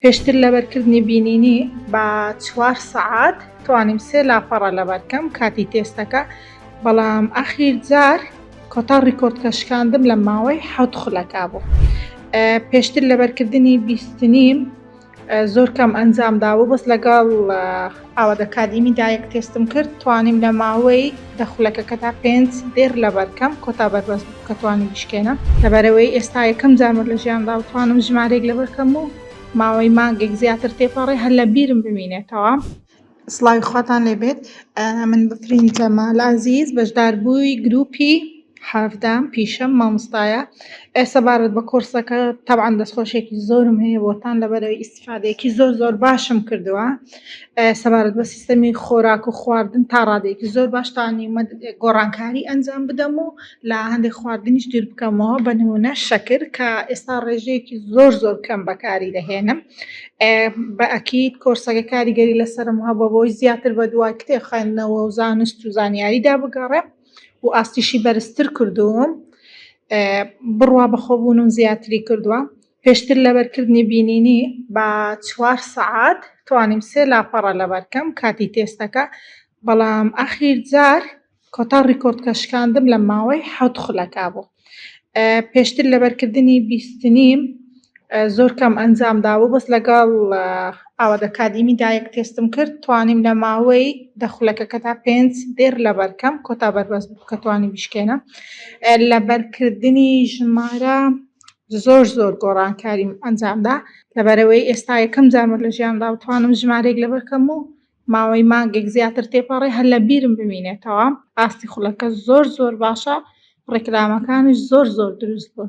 پێشتر لە بەرکردنی بینینی بە 4 سەعات توانیم 3 لاپەڕە لەبەر بکەم کاتی تێستەکە، بەڵام ئەخیر جار کۆتا ڕیکۆردکە شکاندم لە ماوەی 7 خولەکا بوو. پێشتر لە بەرکردنی 20 زۆر کەم ئەنجام دابوو، بەس لەگەڵ ئاوادەکادیمی دایەک تێستم کرد توانیم لە ماوەی 10 خولەکەکەدا 5 دێر لەبەر بکەم کۆتا بەربەست کە توانیم بشکێنم. لەبەرەوەی ئێستا یەکەم جارمە لە ژیاندا توانم ژمارەیەک لەبەر بکەم و ماوەی مانگێک زیاتر تێپەڕێ هەر لە بیرم بمێنێتەوە. سڵاوی خواتان لێبێت. من بەفرین جەمال عەزیز بەشداربووی گروپی 17 پیشەم مامۆستایە. سەبارەت بە کۆرسەکە تەبعاً دەستخۆشێکی زۆرم هەیە بۆتان لەبەرەوەی ئیستیفادەیەکی زۆر باشم کردووە. سەبارەت بە سیستەمی خۆراک و خواردن تا ڕادێکی زۆر باش توانیمە گۆڕانکاری ئەنجام بدەم و لە هەندێک خواردنیش دوور بکەمەوە، بە نمونە شەکر کە ئێستا ڕێژەیەکی زۆر کەم بەکاری دەهێنم. بە ئەکید کۆرسەکە کاریگەری لەسەرم هەبووە بۆی زیاتر بە دوای کتێب خوێندنەوە و زانست و زانیاریدا بگەڕێم و ئاستیشی بەرزتر کردووم. بڕوا بەخۆبوونم زیاتری کردووە. پێشتر لە بەرکردنی بینینی بە 4 سەعات توانیم 3 لاپەڕە لەبەر بکەم کاتی تێستەکە، بەڵام ئەخیر جار کۆتا ڕیکۆردکە شکاندم لە ماوەی 7 خولەکا بوو. پێشتر لە بەرکردنی 20 زۆر کەم ئەنجام دابوو، بەس لەگەڵ ئاوادەکادیمی دایەک تێستم کرد توانیم لە ماوەی 10 خولەکەکەدا 5 دێر لەبەر بکەم کۆتا بەربەست کە توانیم بشکێنم. لە بەرکردنی ژمارە زۆر گۆڕانکاریم ئەنجامدا، لەبەرەوەی ئێستا یەکەم جارمە لە ژیاندا توانم ژمارەیەک لەبەر بکەم و ماوەی مانگێک زیاتر تێپەڕێ هەر لە بیرم بمێنێتەوە. ئاستی خوڵەکە زۆر باشە، ڕێکلامەکانیش زۆر دروست بوون.